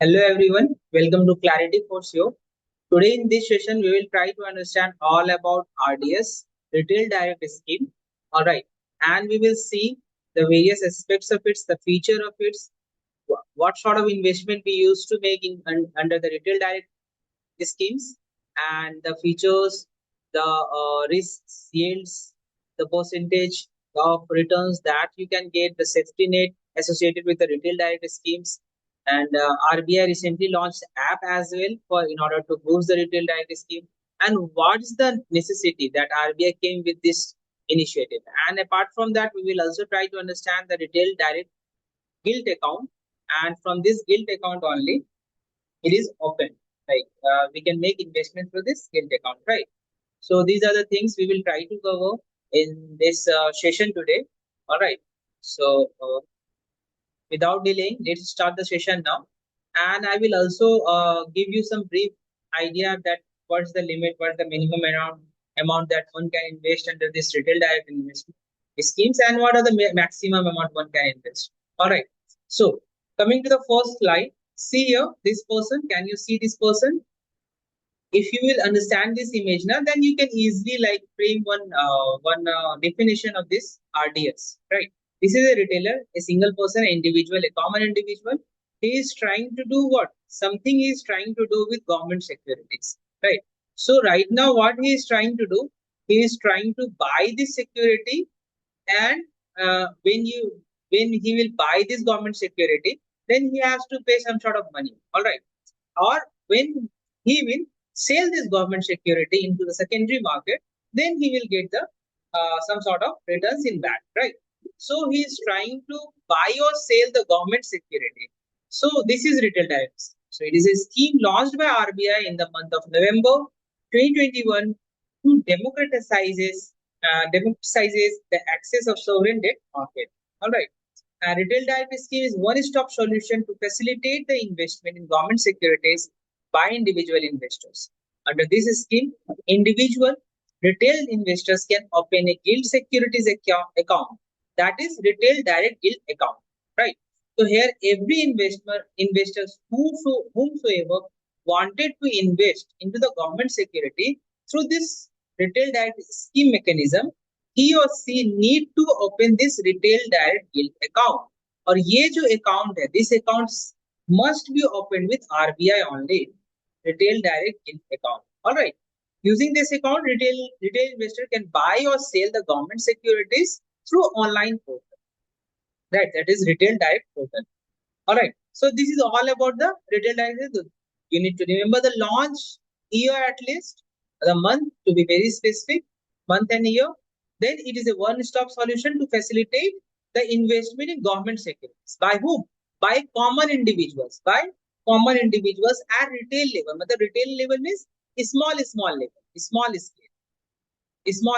Hello everyone, welcome to Clarity for Show. Today in this session, we will try to understand all about RDS, Retail Direct Scheme. Alright, and we will see the various aspects of it, the feature of it, what sort of investment we used to make under the Retail Direct schemes, and the features, the risks, yields, the percentage of returns that you can get, the safety net associated with the retail direct schemes. And RBI recently launched app as well for in order to boost the retail direct scheme. And what's the necessity that RBI came with this initiative? And apart from that, we will also try to understand the retail direct Gilt account. And from this Gilt account only, it is open. Like we can make investment through this Gilt account, right? So these are the things we will try to cover in this session today. All right. So without delaying, let's start the session now. And I will also give you some brief idea that what's the limit, what's the minimum amount that one can invest under this retail direct investment schemes, and what are the maximum amount one can invest. All right. So coming to the first slide, see here this person. Can you see this person? If you will understand this image now, then you can easily like frame one definition of this RDS, right? This is a retailer, a single person, an individual, a common individual. He is trying to do what? Something he is trying to do with government securities, right? So right now, what he is trying to do, he is trying to buy this security, and when he will buy this government security, then he has to pay some sort of money, all right? Or when he will sell this government security into the secondary market, then he will get the some sort of returns in that, right? So he is trying to buy or sell the government security. So this is retail direct. So it is a scheme launched by RBI in the month of November 2021 to democratizes the access of sovereign debt market. All right. A retail direct scheme is one-stop solution to facilitate the investment in government securities by individual investors. Under this scheme, individual retail investors can open a Gilt securities account, that is retail direct Gilt account, right? So here every investors whomsoever wanted to invest into the government security through this retail direct scheme mechanism, he or she need to open this retail direct Gilt account. और ये जो account है, this account must be opened with RBI only, retail direct Gilt account. All right. Using this account, retail investor can buy or sell the government securities through online portal. Right, that is retail direct portal. All right. So this is all about the retail direct. You need to remember the launch year at least, the month to be very specific, month and year. Then it is a one-stop solution to facilitate the investment in government securities. By whom? By common individuals. By common individuals at retail level. But the retail level means small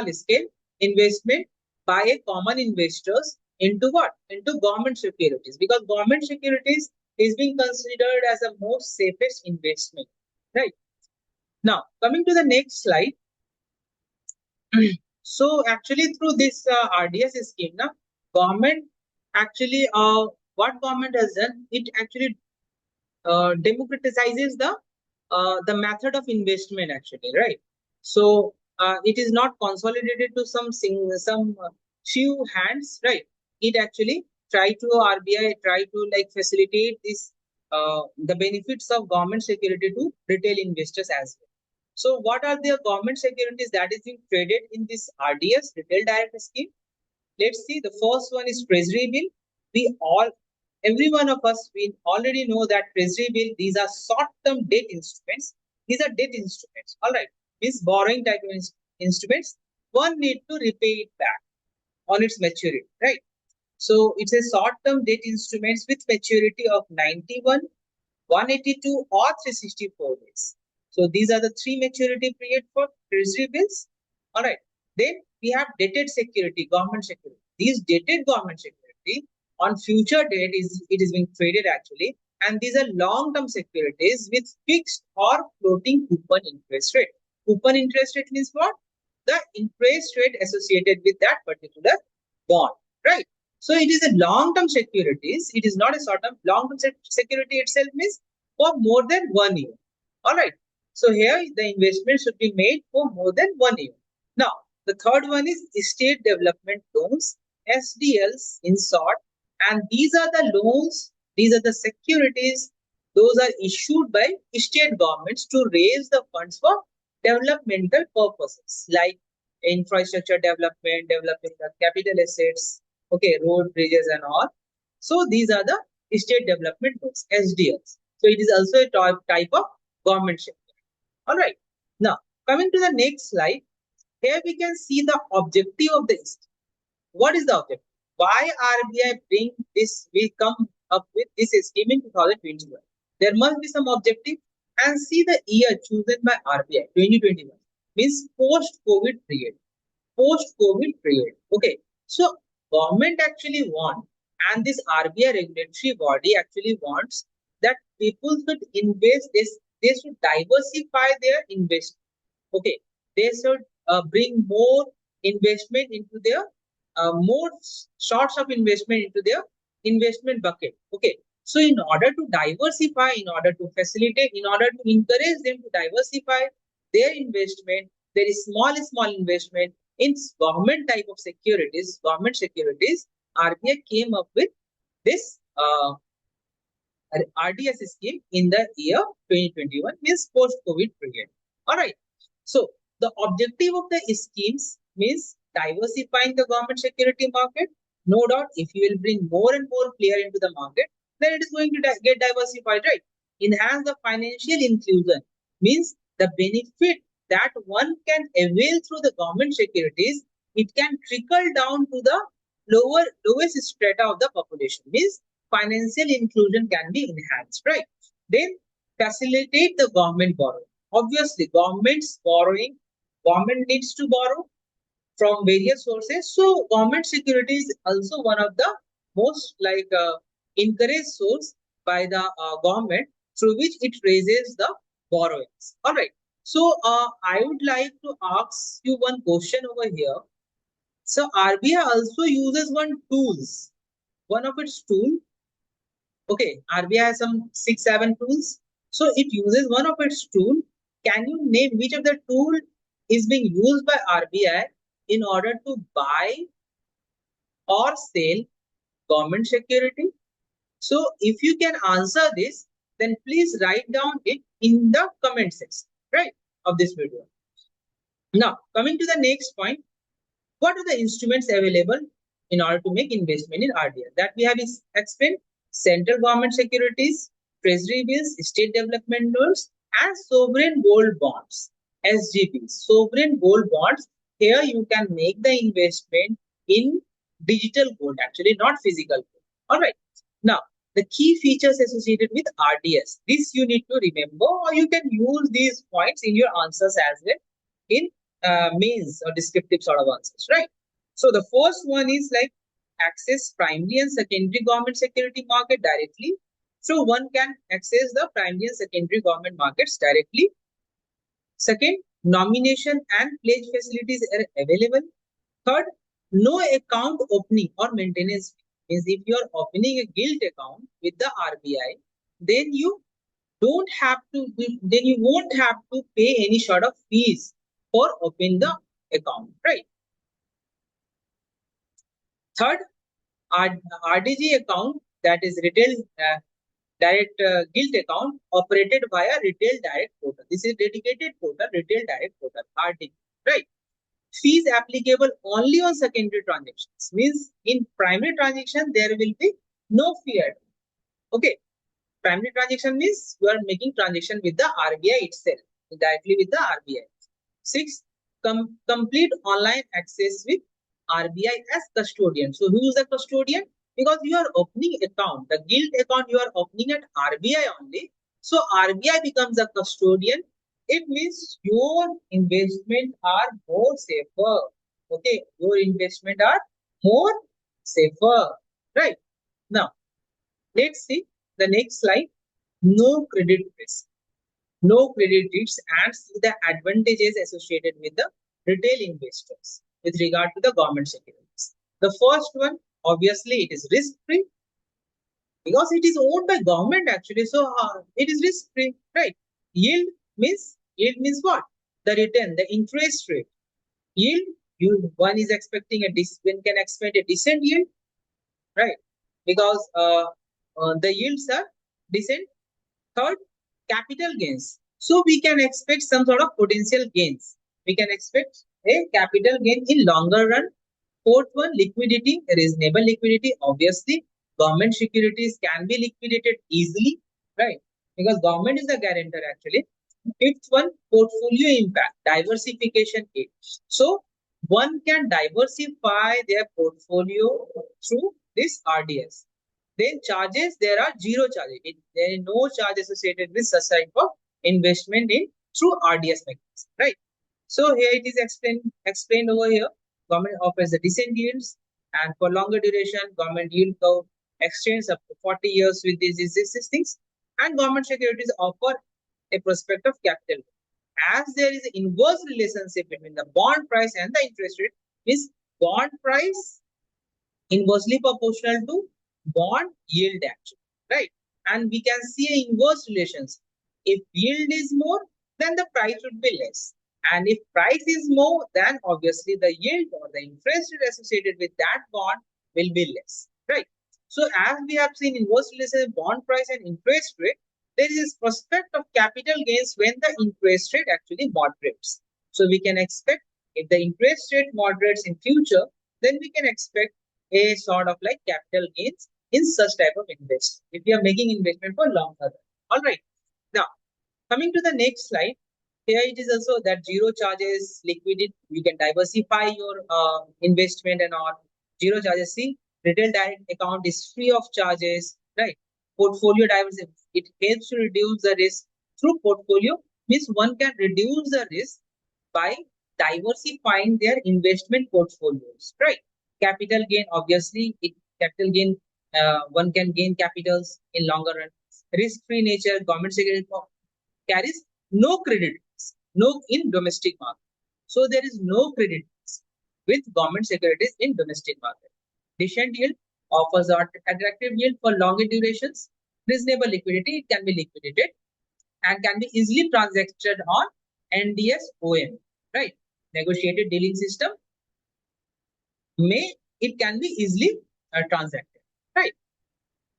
scale investment by a common investors into what? Into government securities, because government securities is being considered as the most safest investment, right? Now coming to the next slide. So actually through this RDS scheme, now government actually what government has done, it actually democratizes the method of investment actually, right? So it is not consolidated to some few hands, right? It actually RBI try to like facilitate this the benefits of government security to retail investors as well. So what are the government securities that is being traded in this RDS retail direct scheme? Let's see. The first one is treasury bill. Every one of us, we already know that treasury bill, these are short-term debt instruments. These are debt instruments. All right. Means borrowing type of instruments. One need to repay it back on its maturity, right? So it's a short-term debt instruments with maturity of 91, 182 or 364 days. So these are the three maturity period for treasury bills. All right. Then we have dated security, government security. These dated government security on future date it is being traded actually, and these are long-term securities with fixed or floating coupon interest rate. Coupon interest rate means what? The interest rate associated with that particular bond, right? So it is a long-term securities. It is not a short-term. Long-term security itself means for more than 1 year. All right. So here the investment should be made for more than 1 year. Now, the third one is state development loans, SDLs in short, and these are the loans, these are the securities, those are issued by state governments to raise the funds for developmental purposes like infrastructure development, developing the capital assets, okay, road, bridges, and all. So these are the state development loans, SDLs. So it is also a type of government sector. All right. Now, coming to the next slide, here we can see the objective of the scheme. What is the objective? Why RBI bring this? We come up with this scheme in 2021. There must be some objective, and see the year chosen by RBI 2021 means post-COVID period. Post-COVID period. Okay. So government actually want, and this RBI regulatory body actually wants that people should invest this. They should diversify their investment. Okay, they should bring more investment into their more sorts of investment into their investment bucket. Okay, so in order to diversify, in order to facilitate, in order to encourage them to diversify their investment, there is small investment in government type of securities, government securities. RBI came up with this RDS scheme in the year 2021, means post-COVID period. All right. So the objective of the schemes means diversifying the government security market. No doubt, if you will bring more and more player into the market, then it is going to get diversified, right? Enhance the financial inclusion means the benefit that one can avail through the government securities, it can trickle down to the lowest strata of the population. Means financial inclusion can be enhanced, right? Then facilitate the government borrowing. Obviously, government's borrowing, government needs to borrow from various sources. So government security is also one of the most encouraged source by the government through which it raises the borrowings. All right. So I would like to ask you one question over here. So RBI also uses one of its tool. Okay, RBI has some 6-7 tools. So it uses one of its tool. Can you name which of the tool is being used by RBI in order to buy or sell government security? So if you can answer this, then please write down it in the comment section, right, of this video. Now, coming to the next point, what are the instruments available in order to make investment in RDS? That we have is explained: central government securities, treasury bills, state development loans, and sovereign gold bonds, SGBs. Sovereign gold bonds, here you can make the investment in digital gold, actually not physical gold. All right. Now, the key features associated with RDS, this you need to remember, or you can use these points in your answers as well in mains or descriptive sort of answers, right? So the first one is like access primary and secondary government security market directly. So one can access the primary and secondary government markets directly. Second, nomination and pledge facilities are available. Third, no account opening or maintenance fee. Means if you are opening a Gilt account with the RBI, then you don't have to, then you won't have to pay any sort of fees for opening the account, right? Third, RDG account, that is retail direct Gilt account operated via retail direct portal. This is dedicated portal, retail direct portal, RDG, right? Fees applicable only on secondary transactions. Means in primary transaction there will be no fee at all. Okay, primary transaction means you are making transaction with the RBI itself, directly with the RBI. 6. Complete online access with RBI as custodian. So who is the custodian? Because you are opening account, the Gilt account you are opening at RBI only. So RBI becomes a custodian. It means your investment are more safer. Okay, your investment are more safer. Right. Now, let's see the next slide. No credit risk. No credit risks, and see the advantages associated with the retail investors with regard to the government securities. The first one, obviously, it is risk-free. because it is owned by government actually. So it is risk free, right? Yield means what? The return, the interest rate. Yield, one is expecting one can expect a decent yield, right? Because the yields are decent. Third, capital gains. So we can expect some sort of potential gains. We can expect a capital gain in longer run. Fourth one, liquidity, reasonable liquidity. Obviously, government securities can be liquidated easily, right? Because government is the guarantor actually. Fifth one, portfolio impact, diversification aid. So one can diversify their portfolio through this RDS. Then charges, there are zero charges. There is no charge associated with such type of investment in through RDS mechanism, right? So here it is explained over here. Government offers the decent yields, and for longer duration, government yield curve extends up to 40 years with these things, and government securities offer a prospect of capital. As there is an inverse relationship between the bond price and the interest rate, is bond price inversely proportional to bond yield actually, right? And we can see an inverse relations. If yield is more, then the price would be less. And if price is more, then obviously the yield or the interest rate associated with that bond will be less, right? So as we have seen inverse relationship bond price and interest rate, there is prospect of capital gains when the interest rate actually moderates. So we can expect if the interest rate moderates in future, then we can expect a sort of like capital gains in such type of investment if you are making investment for long term. All right. Now coming to the next slide, here it is also that zero charges liquidity. You can diversify your investment and all. Zero charges. See, retail direct account is free of charges, right? Portfolio diversity, it helps to reduce the risk through portfolio. Means one can reduce the risk by diversifying their investment portfolios, right? Capital gain, obviously, capital gain, one can gain capitals in longer run. Risk-free nature, government security carries no credit risk, no in domestic market. So there is no credit risk with government securities in domestic market. Decent yield offers attractive yield for longer durations, reasonable liquidity, it can be liquidated and can be easily transacted on NDS OM, right? Negotiated dealing system may it can be easily transacted, right?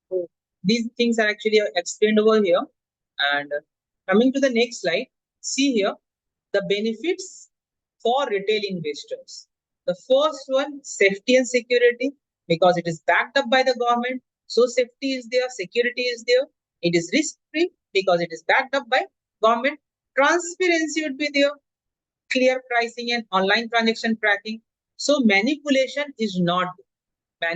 So these things are actually explained over here. And coming to the next slide, see here the benefits for retail investors. The first one, safety and security, because it is backed up by the government. So safety is there, security is there. It is risk free because it is backed up by government. Transparency would be there, clear pricing and online transaction tracking. So manipulation is not there.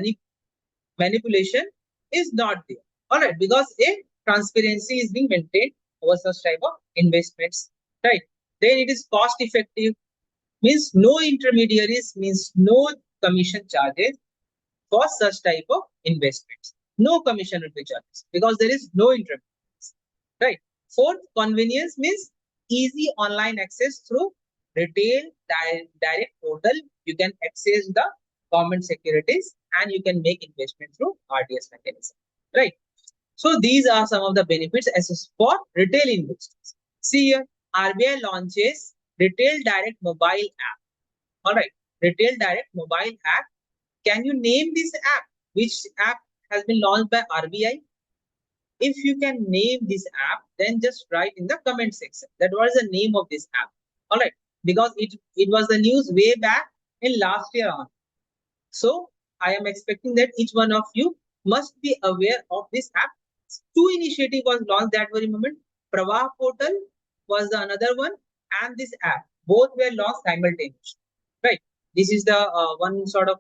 Manipulation is not there. All right, because a transparency is being maintained over such type of investments, right? Then it is cost effective, means no intermediaries, means no commission charges for such type of investments. No commission will be charged because there is no intermediaries, right? Fourth, convenience means easy online access through retail direct portal. You can access the government securities and you can make investment through RDS mechanism, right? So these are some of the benefits as for retail investors. See here, RBI launches retail direct mobile app. All right, retail direct mobile app. Can you name this app? Which app has been launched by RBI? If you can name this app, then just write in the comment section that what is the name of this app. All right, because it was the news way back in last year on. So I am expecting that each one of you must be aware of this app. Two initiative was launched that very moment. Pravah portal was the another one, and this app both were launched simultaneously. Right. This is the one sort of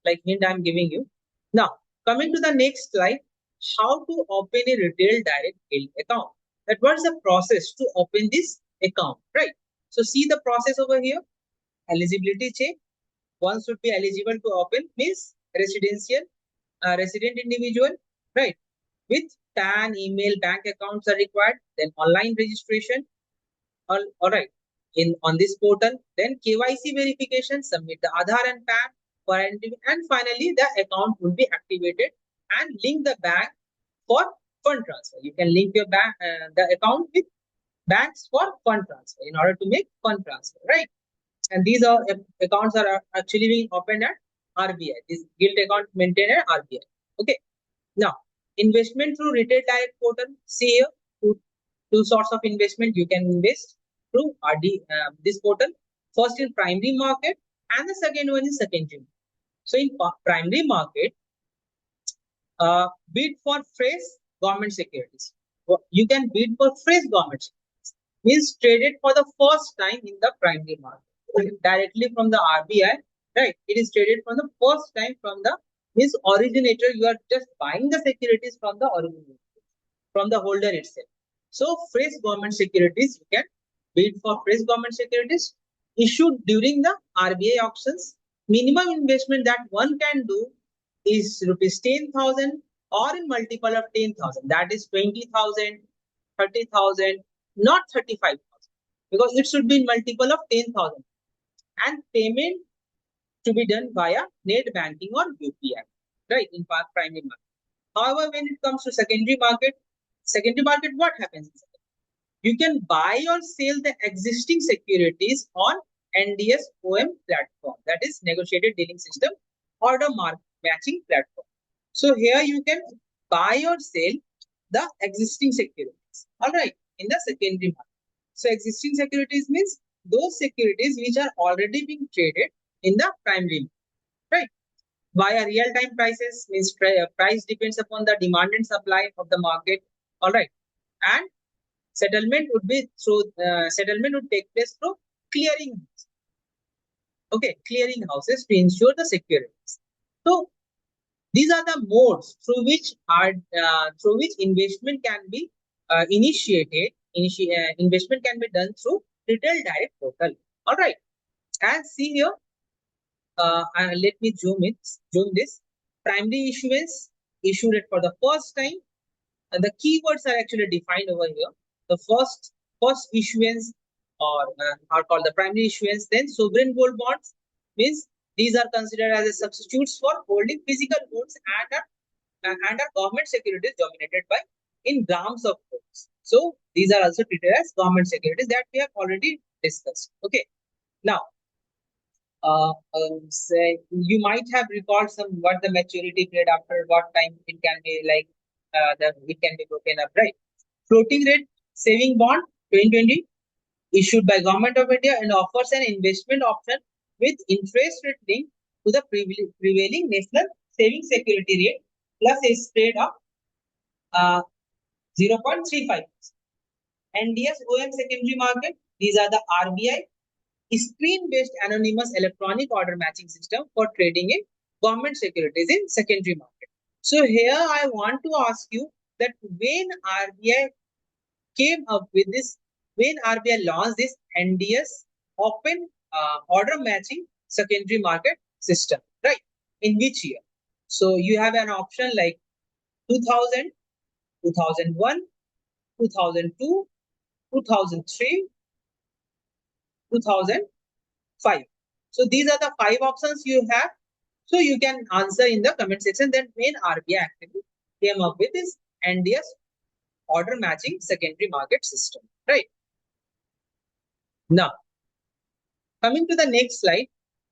like hint I am giving you. Now coming to the next slide, how to open a retail direct Gilt account. That what is the process to open this account, right? So see the process over here. Eligibility check. One should be eligible to open means resident individual, right? With PAN, email, bank accounts are required. Then online registration. All right. In on this portal, then KYC verification, submit the Aadhaar and PAN for and finally the account will be activated and link the bank for fund transfer. You can link your bank the account with banks for fund transfer in order to make fund transfer, right? And these are accounts are actually being opened at RBI. This Gilt account maintained at RBI. Okay. Now, investment through retail direct portal. See here, two sorts of investment you can invest through this portal. First in primary market, and the second one is secondary. So in primary market, bid for fresh government securities. You can bid for fresh government securities. Means traded for the first time in the primary market directly from the RBI. Right, it is traded from the first time from the means originator. You are just buying the securities from the originator, from the holder itself. So fresh government securities, you can bid for fresh government securities issued during the RBI auctions. Minimum investment that one can do is rupees 10,000 or in multiple of 10,000. That is 20,000, 30,000, not 35,000, because it should be in multiple of 10,000. And payment to be done via net banking or UPI, right, in primary market. However, when it comes to secondary market, what happens? You can buy or sell the existing securities on NDS OM platform, that is negotiated dealing system, order matching platform. So here you can buy or sell the existing securities, all right, in the secondary market. So existing securities means those securities which are already being traded in the primary market, right? Via real-time prices means price depends upon the demand and supply of the market, all right, and settlement would be through settlement would take place through clearing, okay, clearing houses to ensure the securities. So these are the modes through which investment can be initiated. Investment can be done through retail direct portal. All right, and see here. Let me zoom this. Primary issuance issued it for the first time, and the keywords are actually defined over here. The first issuance are called the primary issuance. Then sovereign gold bonds means these are considered as a substitutes for holding physical goods and are government securities dominated by in grams of goods. So these are also treated as government securities that we have already discussed. Okay, now say you might have recalled some what the maturity period after what time it can be like it can be broken up, right? Floating rate saving bond 2020 issued by Government of India and offers an investment option with interest rate linked to the prevailing national saving security rate plus a spread of 0.35. NDS OM secondary market, these are the RBI screen-based anonymous electronic order matching system for trading in government securities in secondary market. So here I want to ask you that when RBI came up with this, when RBI launched this NDS open order matching secondary market system, right? In which year? So you have an option like 2000, 2001, 2002, 2003, 2005. So these are the 5 options you have. So you can answer in the comment section that when RBI actually came up with this NDS order matching secondary market system, right? Now, coming to the next slide,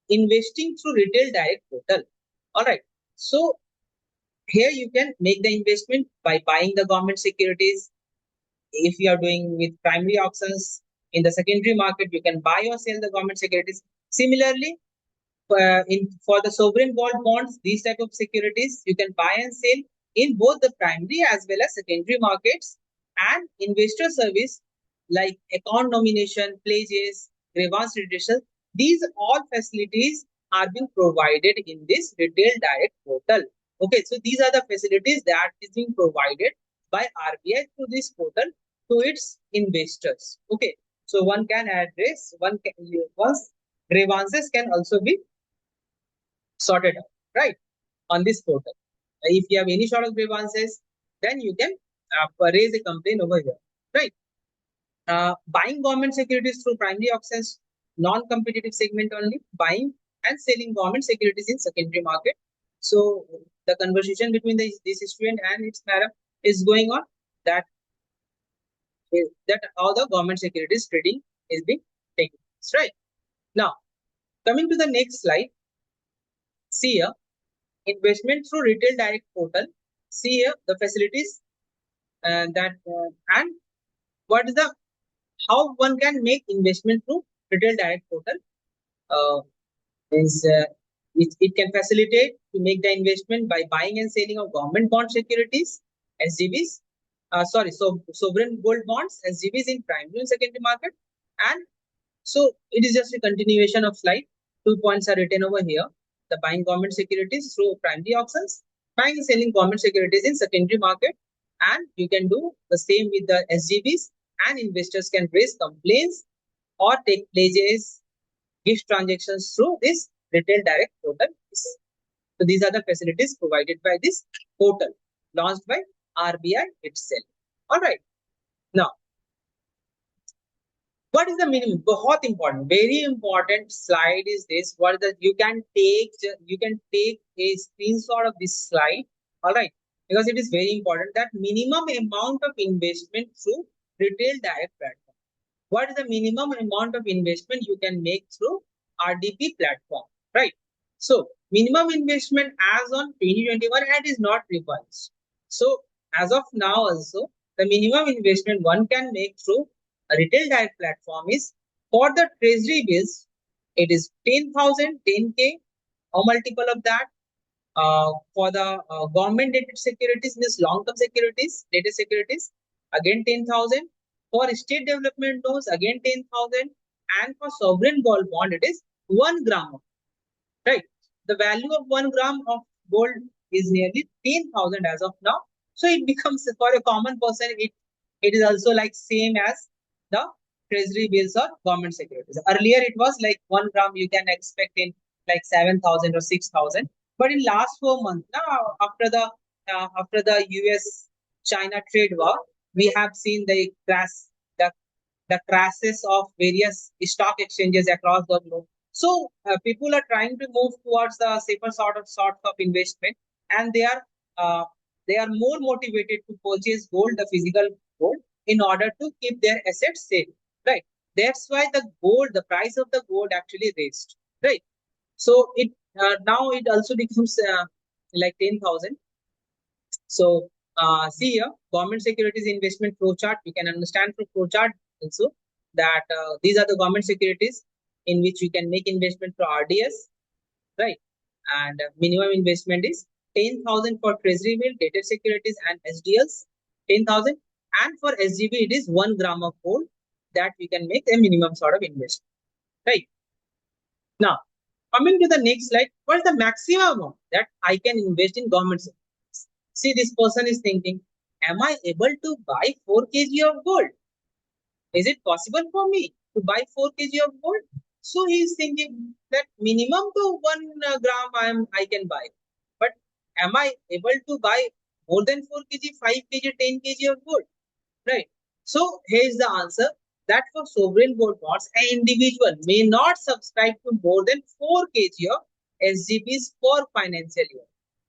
investing through retail direct portal. All right. So here you can make the investment by buying the government securities. If you are doing with primary auctions in the secondary market, you can buy or sell the government securities. Similarly, for the sovereign gold bonds, these type of securities you can buy and sell in both the primary as well as secondary markets. And investor service like account nomination, pledges, grievance redressal, these all facilities are being provided in this retail direct portal. Okay, so these are the facilities that is being provided by RBI through this portal to its investors. Okay, so one can address once grievances can also be sorted out, right, on this portal. If you have any sort of grievances, then you can raise a complaint over here, right? Buying government securities through primary auctions, non-competitive segment only, buying and selling government securities in secondary market. So the conversation between this student and its madam is going on. That is that how the government securities trading is being taken place, right? Now, coming to the next slide, see here investment through retail direct portal. See here the facilities and what is the how one can make investment through retail direct portal. Uh, is it can facilitate to make the investment by buying and selling of government bond securities SGBs, so sovereign gold bonds SGBs in primary and secondary market. And so it is just a continuation of slide. 2 points are written over here: the buying government securities through primary auctions, buying and selling government securities in secondary market, and you can do the same with the SGBs, and investors can raise complaints or take pledges, gift transactions through this retail direct portal. So these are the facilities provided by this portal launched by RBI itself. All right. Now, what is the minimum? बहुत important, very important slide is this. What is the you can take a screenshot of this slide. All right, because it is very important that minimum amount of investment through retail direct platform. What is the minimum amount of investment you can make through RDP platform, right? So minimum investment as on 2021 and is not revised. So as of now also the minimum investment one can make through a retail direct platform is for the treasury bills, it is 10,000, 10K or multiple of that. For the government dated securities, means long-term securities, dated securities, again 10,000. For state development loans, again 10,000. And for sovereign gold bond, it is 1 gram, right? The value of 1 gram of gold is nearly 10,000 as of now. So it becomes, for a common person, it is also like same as the treasury bills or government securities. Earlier it was like 1 gram you can expect in like 7,000 or 6,000. But in last 4 months now, after the US China trade war, we have seen the the crashes of various stock exchanges across the globe. So people are trying to move towards the safer sorts of investment, and they are more motivated to purchase gold, the physical gold, in order to keep their assets safe. Right. That's why the price of the gold actually raised. Right. So it now it also becomes like 10,000. So see here, government securities investment flow chart. You can understand through flow chart also that these are the government securities in which we can make investment for RDS, right? And minimum investment is 10,000 for treasury bill, dated securities and SDLs, 10,000. And for SGB, it is 1 gram of gold that we can make a minimum sort of investment, right? Now, coming to the next slide, what is the maximum amount that I can invest in government securities? See, this person is thinking, am I able to buy 4 kg of gold? Is it possible for me to buy 4 kg of gold? So he is thinking that minimum to 1 gram I can buy. But am I able to buy more than 4 kg, 5 kg, 10 kg of gold? Right. So here is the answer that for sovereign gold bonds, an individual may not subscribe to more than 4 kg of SGBs per financial year.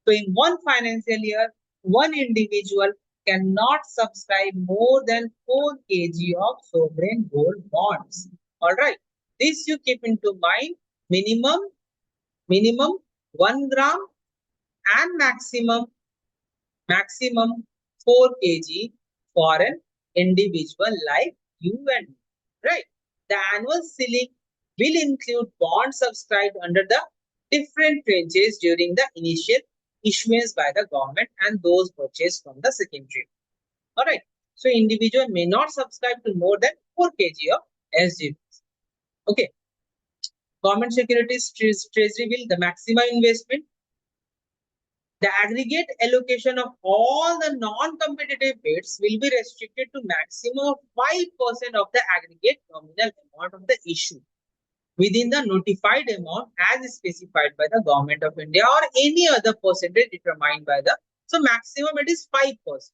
So in one financial year, one individual cannot subscribe more than 4 kg of sovereign gold bonds. All right. This you keep into mind. Minimum 1 gram and maximum 4 kg for an individual like you and me, right? The annual ceiling will include bonds subscribed under the different tranches during the initial issuance by the government and those purchased from the secondary. All right. So individual may not subscribe to more than 4 kg of SGBs. Okay. Government securities treasury bill, the maximum investment. The aggregate allocation of all the non-competitive bids will be restricted to maximum of 5% of the aggregate nominal amount of the issue within the notified amount as specified by the Government of India or any other percentage determined by the. So maximum it is 5%.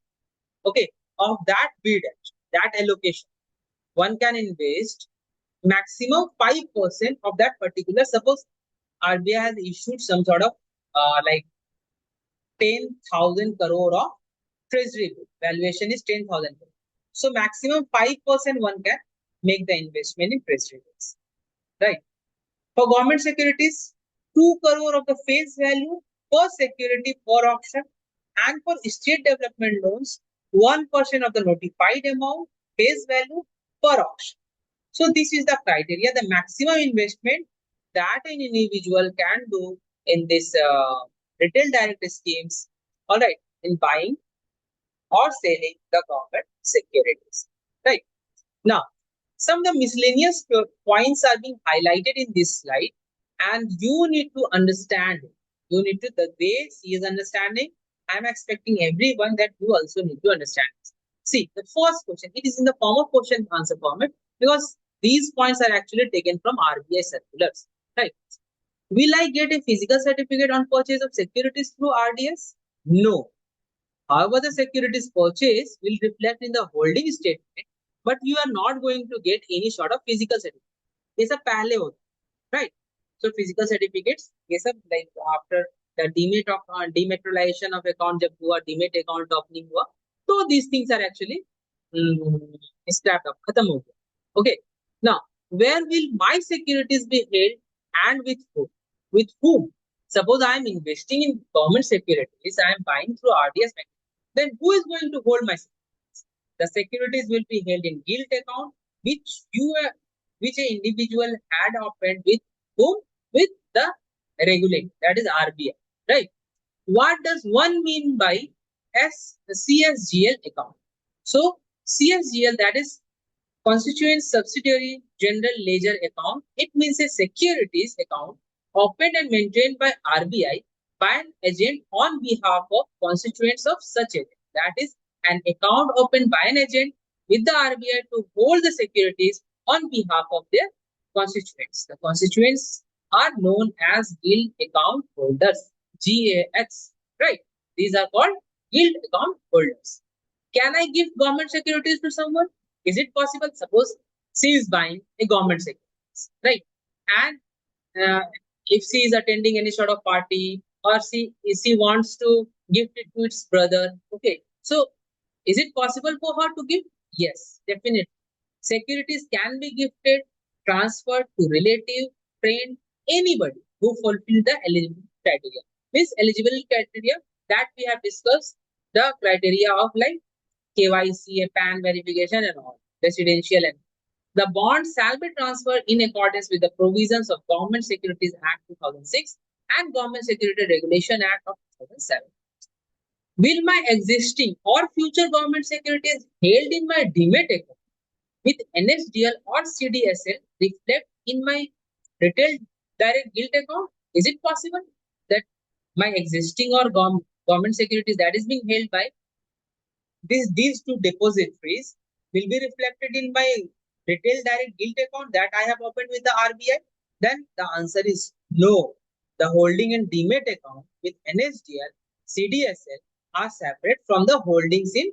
Okay, of that bid, that allocation, one can invest maximum 5% of that particular. Suppose RBI has issued some sort of like 10,000 crore of treasury bill. Valuation is 10,000 crore. So maximum 5% one can make the investment in treasury bills. Right. For government securities, 2 crore of the face value per security per auction, and for state development loans, 1% of the notified amount face value per auction. So this is the criteria, the maximum investment that an individual can do in this retail direct schemes, all right, in buying or selling the government securities. Right. Now, some of the miscellaneous points are being highlighted in this slide, and you need to understand it. You need to, the way she is understanding, I'm expecting everyone that you also need to understand this. See, the first question, it is in the form of question answer format because these points are actually taken from RBI circulars. Right. Will I get a physical certificate on purchase of securities through RDS? No. However, the securities purchase will reflect in the holding statement, but you are not going to get any sort of physical certificate. It's a पहले होता है, right? So physical certificates, ये सब like after the dematerialization of account जब हुआ, demat account opening हुआ, so these things are actually scrapped up, खत्म हो गया. Okay. Now, where will my securities be held and with whom? With whom? Suppose I am investing in government securities, I am buying through RDS, then who is going to hold my securities? The securities will be held in Gilt account, which an individual had opened with whom? With the regulator, that is RBI, right? What does one mean by CSGL account? So CSGL, that is Constituent Subsidiary General Ledger account, it means a securities account opened and maintained by RBI by an agent on behalf of constituents of such agent. That is an account opened by an agent with the RBI to hold the securities on behalf of their constituents. The constituents are known as Gilt account holders, GAX, right? These are called Gilt account holders. Can I give government securities to someone? Is it possible? Suppose she is buying a government securities, right? And if she is attending any sort of party or she wants to gift it to its brother, okay. So is it possible for her to give? Yes, definitely. Securities can be gifted, transferred to relative, friend, anybody who fulfill the eligibility criteria. This eligibility criteria that we have discussed, the criteria of like KYC, PAN verification and all, residential and the bonds shall be transferred in accordance with the provisions of Government Securities Act 2006 and Government Security Regulation Act of 2007. Will my existing or future government securities held in my demat account with NSDL or CDSL reflect in my retail direct Gilt account? Is it possible that my existing or government securities that is being held by these two depositories will be reflected in my retail direct Gilt account that I have opened with the RBI? Then the answer is no. The holding in demat account with NSDL, CDSL are separate from the holdings in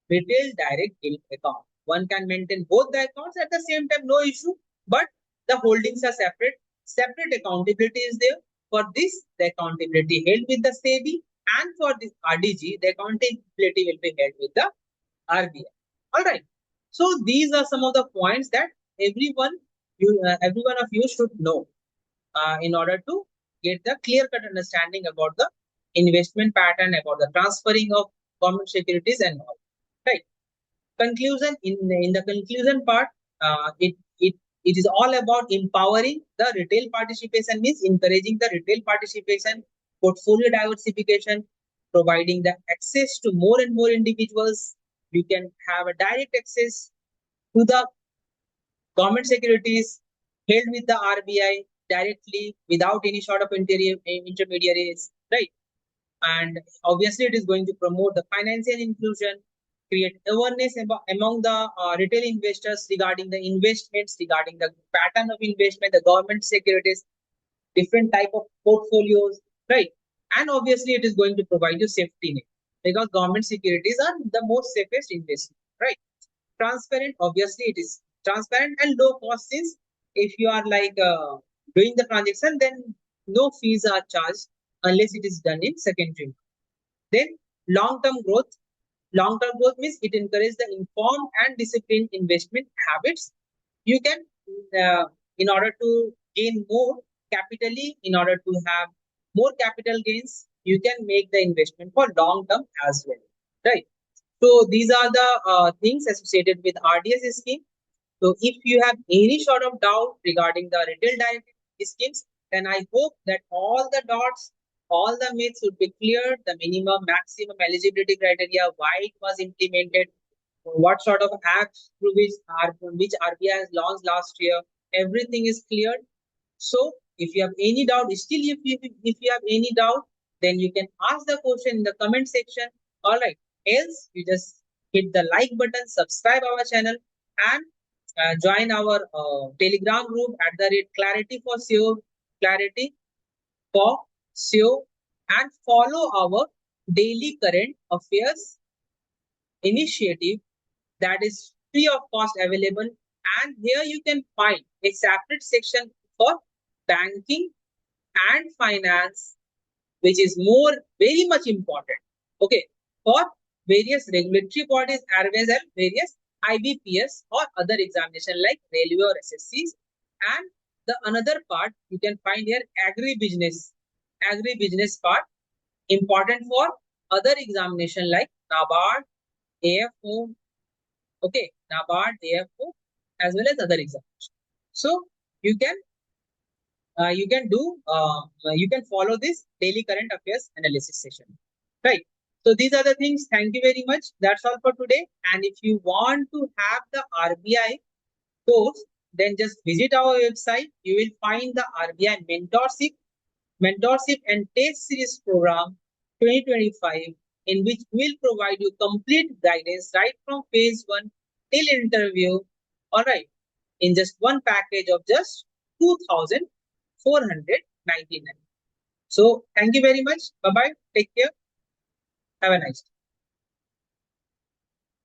retail direct Gilt account. One can maintain both the accounts at the same time, no issue, but the holdings are separate. Separate accountability is there. For this, the accountability held with the SEBI, and for this RDG, the accountability will be held with the RBI. All right. So these are some of the points that every one of you should know in order to get the clear-cut understanding about the investment pattern, about the transferring of government securities and all. Right. Conclusion, in the conclusion part, it is all about empowering the retail participation, means encouraging the retail participation, portfolio diversification, providing the access to more and more individuals. You can have a direct access to the government securities held with the RBI directly without any sort of intermediaries, right? And obviously, it is going to promote the financial inclusion, create awareness among the retail investors regarding the investments, regarding the pattern of investment, the government securities, different type of portfolios, right? And obviously, it is going to provide you safety net because government securities are the most safest investment, right? Transparent, obviously, it is transparent and low cost since if you are like doing the transaction, then no fees are charged unless it is done in secondary. Then long-term growth, Long-term growth means it encourages the informed and disciplined investment habits. You can, in order to gain more capitally, in order to have more capital gains, you can make the investment for long term as well, right? So these are the things associated with RDS scheme. So if you have any sort of doubt regarding the retail direct schemes, then I hope that all the dots, all the myths would be cleared, the minimum, maximum eligibility criteria, why it was implemented, what sort of acts through which RBI has launched last year, everything is cleared. So if you have any doubt, still if you have any doubt, then you can ask the question in the comment section. All right. Else you just hit the like button, subscribe our channel, and join our Telegram group at the rate Clarity for SEO, Clarity for SEO, and follow our daily current affairs initiative that is free of cost available. And here you can find a separate section for banking and finance, which is more very much important. Okay, for various regulatory bodies as well as various IBPS or other examination like railway or SSCs. And the another part you can find here agribusiness part, important for other examination like NABARD, AFO, okay, NABARD, AFO, as well as other examinations. So you can you can follow this daily current affairs analysis session, right? So these are the things. Thank you very much. That's all for today. And if you want to have the RBI course, then just visit our website. You will find the RBI mentorship and test series program 2025, in which we will provide you complete guidance right from phase 1 till interview. All right, in just one package of just 2,499. So thank you very much. Bye bye. Take care. Have a nice day.